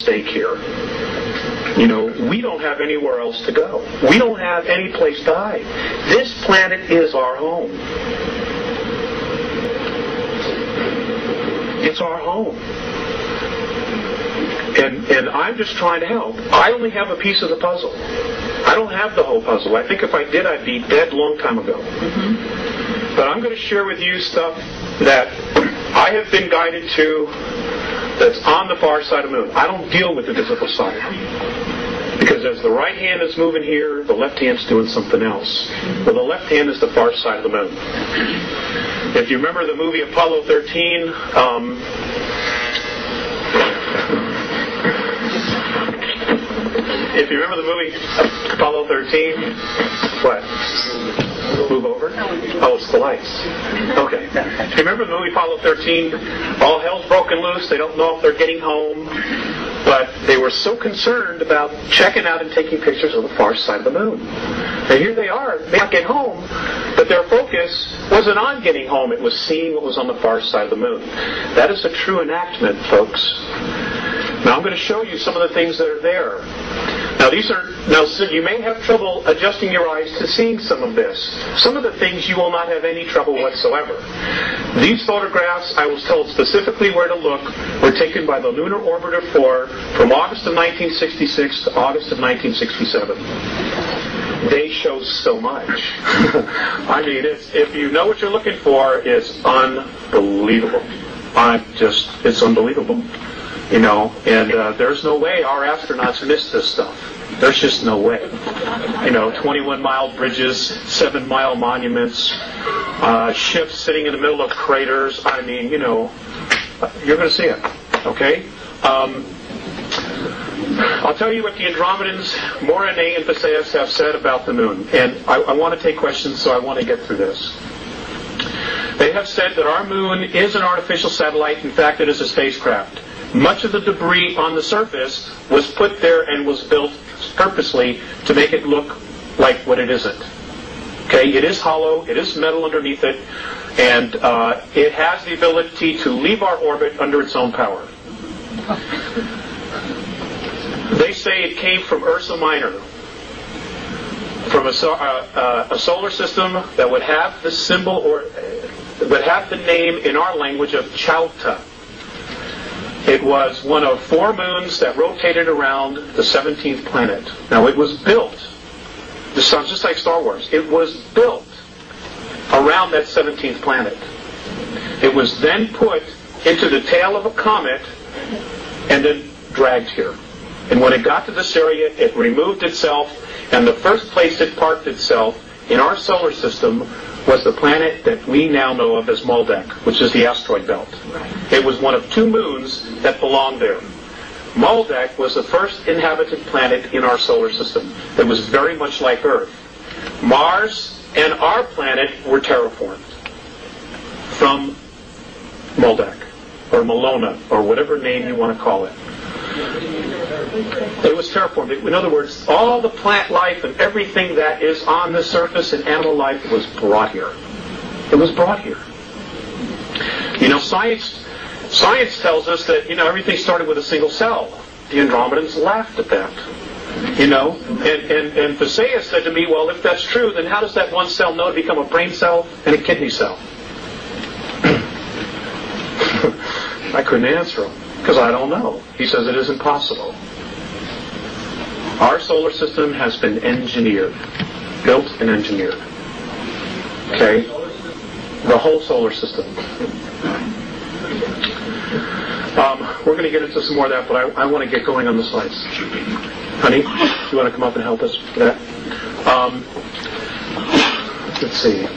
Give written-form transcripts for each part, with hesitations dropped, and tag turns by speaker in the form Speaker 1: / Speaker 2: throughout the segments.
Speaker 1: stake here. You know, we don't have anywhere else to go. We don't have any place to hide. This planet is our home. It's our home. And I'm just trying to help. I only have a piece of the puzzle. I don't have the whole puzzle. I think if I did, I'd be dead a long time ago. But I'm going to share with you stuff that I have been guided to that's on the far side of the moon. I don't deal with the visible side. Because as the right hand is moving here, the left hand's doing something else. Well, the left hand is the far side of the moon. If you remember the movie Apollo 13, if you remember the movie Apollo 13, what? Move over? Oh, it's the lights. Okay. If you remember the movie Apollo 13, all hell's broken loose. They don't know if they're getting home. But they were so concerned about checking out and taking pictures of the far side of the moon. And here they are. They can't get home. But their focus wasn't on getting home. It was seeing what was on the far side of the moon. That is a true enactment, folks. Now I'm going to show you some of the things that are there. Now so you may have trouble adjusting your eyes to seeing some of this. Some of the things you will not have any trouble whatsoever. These photographs, I was told specifically where to look, were taken by the Lunar Orbiter 4 from August of 1966 to August of 1967. They show so much. I mean, if you know what you're looking for, it's unbelievable. It's unbelievable. You know, and there's no way our astronauts missed this stuff. There's just no way. You know, 21-mile bridges, 7-mile monuments, ships sitting in the middle of craters. I mean, you know, you're going to see it. Okay? I'll tell you what the Andromedans, Morane and Visayas have said about the moon. And I want to take questions, so I want to get through this. They have said that our moon is an artificial satellite. In fact, it is a spacecraft. Much of the debris on the surface was put there and was built purposely to make it look like what it isn't. Okay, it is hollow, it is metal underneath it, and it has the ability to leave our orbit under its own power. They say it came from Ursa Minor, from a solar system that would have the symbol or would have the name in our language of Chauta. It was one of 4 moons that rotated around the 17th planet. Now, it was built. This sounds just like Star Wars. It was built around that 17th planet. It was then put into the tail of a comet and then dragged here. And when it got to this area, it removed itself, and the first place it parked itself in our solar system was the planet that we now know of as Maldek, which is the asteroid belt. It was one of 2 moons that belonged there. Maldek was the first inhabited planet in our solar system. It was very much like Earth. Mars and our planet were terraformed from Maldek, or Malona, or whatever name you want to call it. It was terraformed. In other words, all the plant life and everything that is on the surface and animal life was brought here. It was brought here. You know, science tells us that, you know, everything started with a single cell. The Andromedans laughed at that. You know, and Visayas said to me, well, if that's true, then how does that one cell know to become a brain cell and a kidney cell? I couldn't answer him. Because I don't know. He says it is impossible. Our solar system has been engineered. Built and engineered. Okay? The whole solar system. We're going to get into some more of that, but I want to get going on the slides. Honey, do you want to come up and help us with that? Let's see.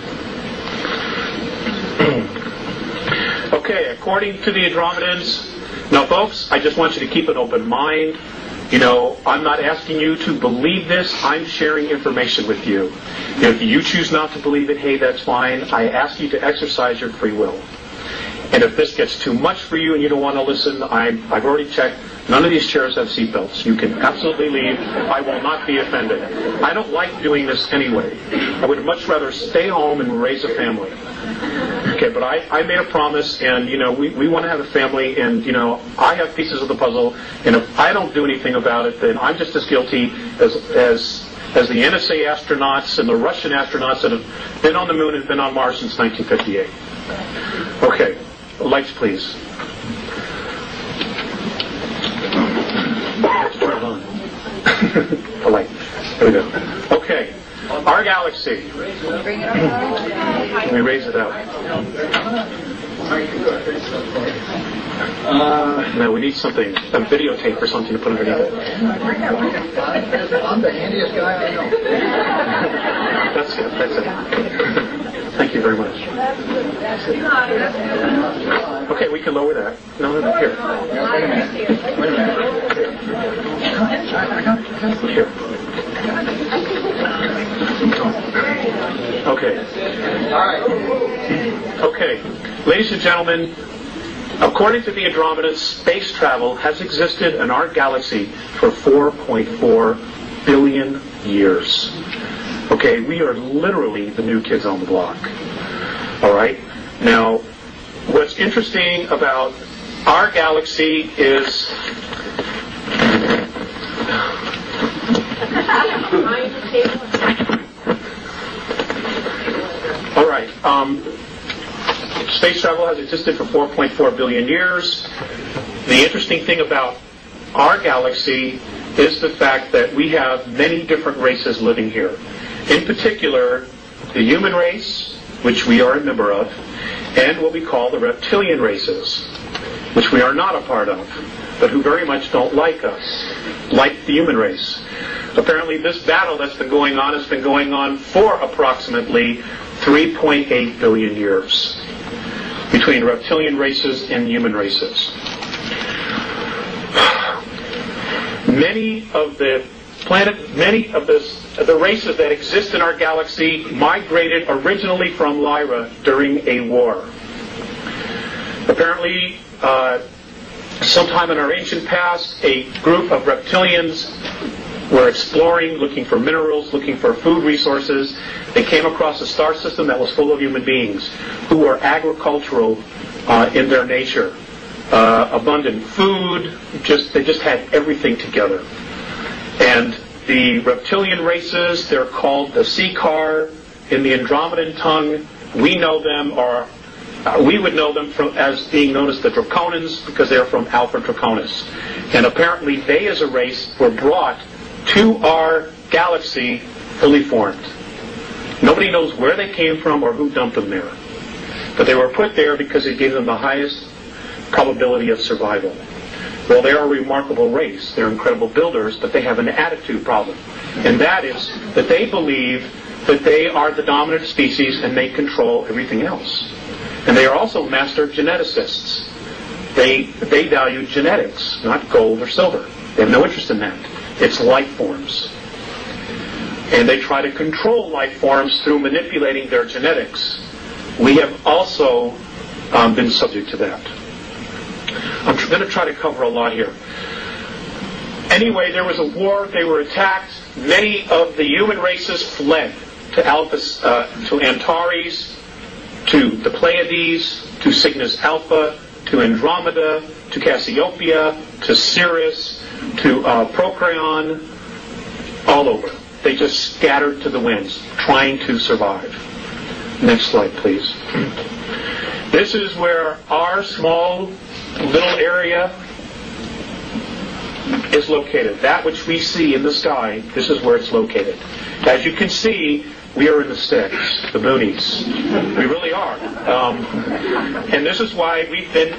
Speaker 1: Okay, according to the Andromedans, now, folks, I just want you to keep an open mind. You know, I'm not asking you to believe this. I'm sharing information with you. If you choose not to believe it, hey, that's fine. I ask you to exercise your free will. And if this gets too much for you and you don't want to listen, I've already checked. None of these chairs have seatbelts. You can absolutely leave. I will not be offended. I don't like doing this anyway. I would much rather stay home and raise a family. Okay, but I made a promise, and we want to have a family, and I have pieces of the puzzle, and if I don't do anything about it, then I'm just as guilty as the NSA astronauts and the Russian astronauts that have been on the moon and been on Mars since 1958. Okay, lights, please. Turn it on. The light. There we go. Okay. Our galaxy. Let me raise it up. No, we need something, a videotape or something to put underneath it.
Speaker 2: I'm the handiest guy I know.
Speaker 1: That's it. Thank you very much. Okay, we can lower that. No, here.
Speaker 2: Wait a minute.
Speaker 1: Here. Okay.
Speaker 2: All right.
Speaker 1: Okay. Ladies and gentlemen, according to the Andromedans, space travel has existed in our galaxy for 4.4 billion years. Okay, we are literally the new kids on the block. All right? Now, what's interesting about our galaxy is... All right. Space travel has existed for 4.4 billion years. The interesting thing about our galaxy is the fact that we have many different races living here. In particular, the human race, which we are a member of, and what we call the reptilian races, which we are not a part of, but who very much don't like us, like the human race. Apparently, this battle that's been going on has been going on for approximately 3.8 billion years between reptilian races and human races. Many of the races that exist in our galaxy migrated originally from Lyra during a war. Apparently, sometime in our ancient past, a group of reptilians were exploring, looking for minerals, looking for food resources. They came across a star system that was full of human beings who were agricultural in their nature. Abundant food, they just had everything together. And the reptilian races, they're called the Seekar. In the Andromedan tongue, we know them, or we would know them as being known as the Draconans, because they're from Alpha Draconis. And apparently they, as a race, were brought to our galaxy fully formed. Nobody knows where they came from or who dumped them there. But they were put there because it gave them the highest probability of survival. Well, they are a remarkable race. They're incredible builders, but they have an attitude problem. And that is that they believe that they are the dominant species and they control everything else. And they are also master geneticists. They value genetics, not gold or silver. They have no interest in that. It's life forms. And they try to control life forms through manipulating their genetics. We have also been subject to that. I'm going to try to cover a lot here. Anyway, there was a war. They were attacked. Many of the human races fled to Antares, to the Pleiades, to Cygnus Alpha, to Andromeda, to Cassiopeia, to Sirius, to Procyon, all over. They just scattered to the winds, trying to survive. Next slide, please. This is where our small little area is located. That which we see in the sky, this is where it's located. As you can see, we are in the sticks, the boonies. We really are. And this is why we've been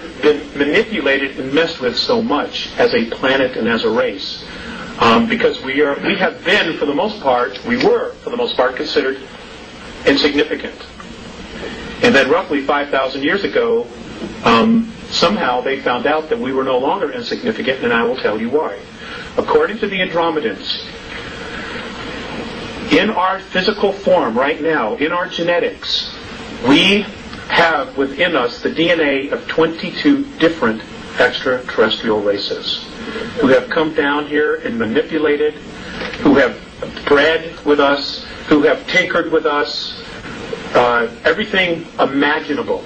Speaker 1: manipulated and messed with so much as a planet and as a race. Because we have been, for the most part, considered insignificant. And then roughly 5,000 years ago, somehow they found out that we were no longer insignificant, and I will tell you why. According to the Andromedans, in our physical form right now, in our genetics, we have within us the DNA of 22 different extraterrestrial races who have come down here and manipulated, who have bred with us, who have tinkered with us, everything imaginable.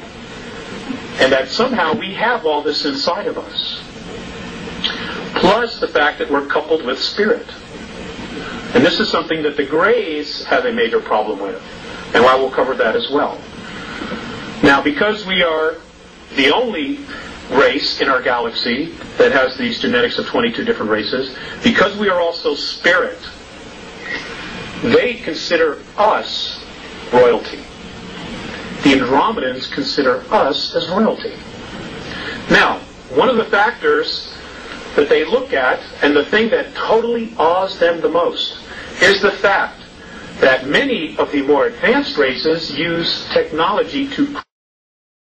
Speaker 1: And that somehow we have all this inside of us. Plus the fact that we're coupled with spirit. And this is something that the Greys have a major problem with. And I will cover that as well. Now, because we are the only race in our galaxy that has these genetics of 22 different races, because we are also spirit, they consider us royalty. The Andromedans consider us as royalty. Now, one of the factors that they look at, and the thing that totally awes them the most, is the fact that many of the more advanced races use technology to